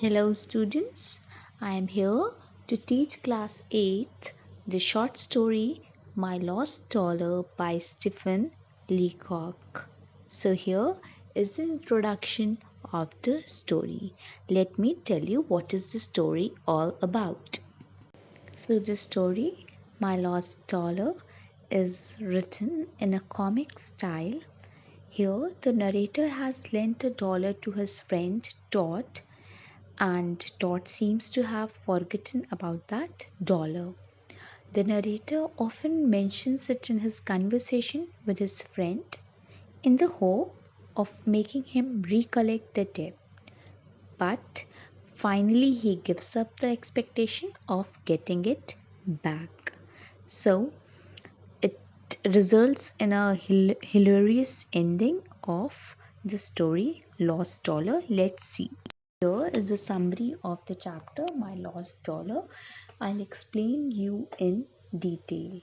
Hello students, I am here to teach class 8th the short story My Lost Dollar by Stephen Leacock. So here is the introduction of the story. Let me tell you what is the story all about. So the story My Lost Dollar is written in a comic style. Here the narrator has lent $1 to his friend Todd, and Todd seems to have forgotten about that dollar. The narrator often mentions it in his conversation with his friend in the hope of making him recollect the debt. But finally, he gives up the expectation of getting it back. So it results in a hilarious ending of the story Lost Dollar. Let's see. Here is a summary of the chapter My Lost Dollar. I'll explain you in detail.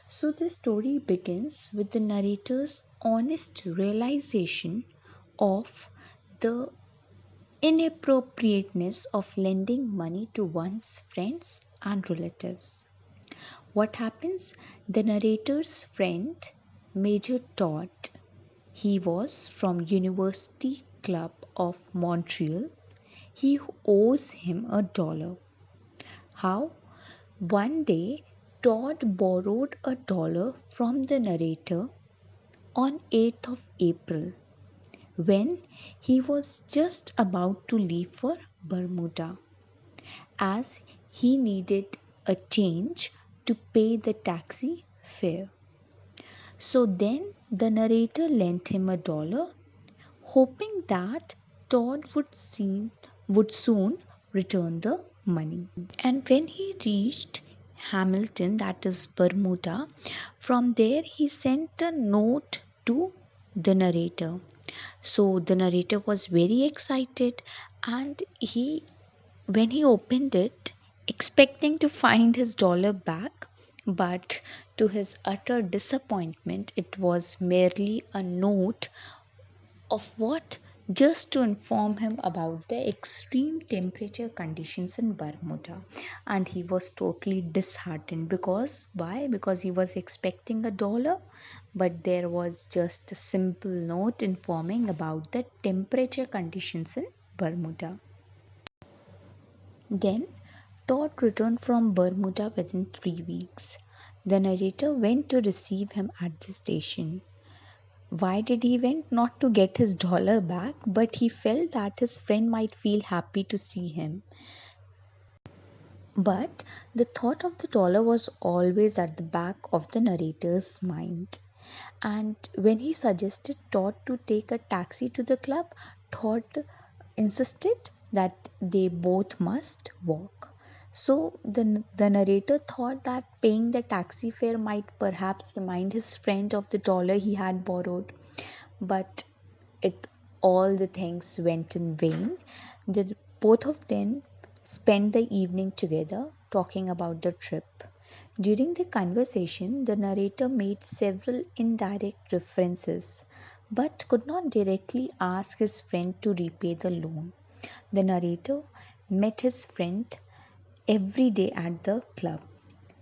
So the story begins with the narrator's honest realization of the inappropriateness of lending money to one's friends and relatives. What happens? The narrator's friend, Major Todd, he was from University Club of Montreal. He owes him $1. How? One day, Todd borrowed $1 from the narrator on 8th of April when he was just about to leave for Bermuda, as he needed a change to pay the taxi fare. So then the narrator lent him $1, hoping that Todd would soon return the money. And when he reached Hamilton, that is Bermuda, from there he sent a note to the narrator. So the narrator was very excited, and when he opened it, expecting to find his dollar back, but to his utter disappointment, it was merely a note of what? Just to inform him about the extreme temperature conditions in Bermuda. And he was totally disheartened. Because why? Because he was expecting $1, but there was just a simple note informing about the temperature conditions in Bermuda. Then Todd returned from Bermuda within 3 weeks. The narrator went to receive him at the station. Why did he went? Not to get his dollar back, but he felt that his friend might feel happy to see him. But the thought of the dollar was always at the back of the narrator's mind. And when he suggested Todd to take a taxi to the club, Todd insisted that they both must walk. So the narrator thought that paying the taxi fare might perhaps remind his friend of the dollar he had borrowed. But it all the things went in vain. Both of them spent the evening together talking about the trip. During the conversation, the narrator made several indirect references but could not directly ask his friend to repay the loan. The narrator met his friend every day at the club.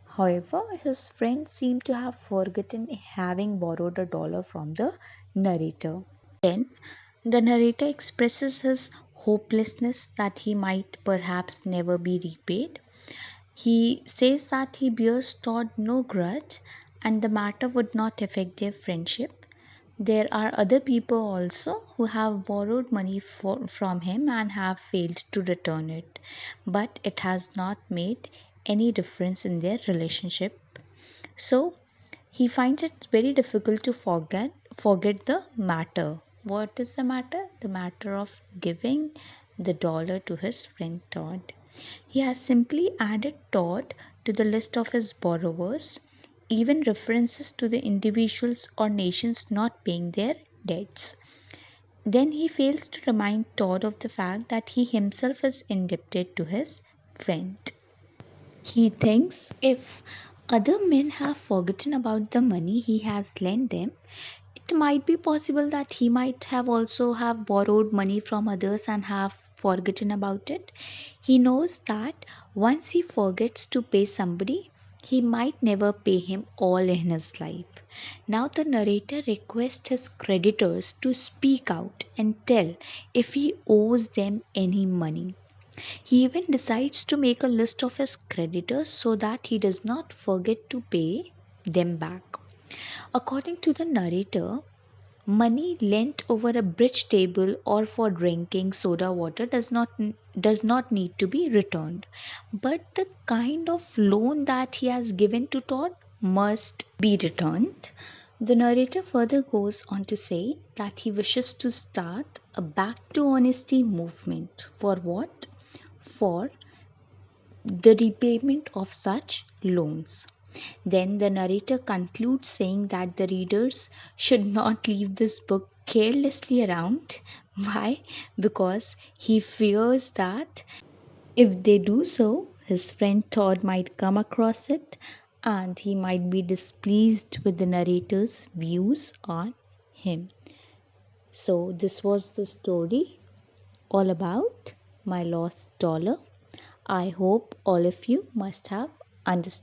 However, his friend seemed to have forgotten having borrowed $1 from the narrator. Then, the narrator expresses his hopelessness that he might perhaps never be repaid. He says that he bears Todd no grudge and the matter would not affect their friendship. There are other people also who have borrowed money from him and have failed to return it, but it has not made any difference in their relationship. So he finds it very difficult to forget the matter. What is the matter? The matter of giving the dollar to his friend Todd. He has simply added Todd to the list of his borrowers. Even references to the individuals or nations not paying their debts. Then he fails to remind Todd of the fact that he himself is indebted to his friend. He thinks if other men have forgotten about the money he has lent them, it might be possible that he might have also have borrowed money from others and have forgotten about it. He knows that once he forgets to pay somebody, he might never pay him all in his life. Now the narrator requests his creditors to speak out and tell if he owes them any money. He even decides to make a list of his creditors so that he does not forget to pay them back. According to the narrator, money lent over a bridge table or for drinking soda water does not need to be returned, but the kind of loan that he has given to Todd must be returned. The narrator further goes on to say that he wishes to start a back to honesty movement. For what? For the repayment of such loans. Then the narrator concludes saying that the readers should not leave this book carelessly around. Why? Because he fears that if they do so, his friend Todd might come across it and he might be displeased with the narrator's views on him. So, this was the story all about my lost dollar. I hope all of you must have understood.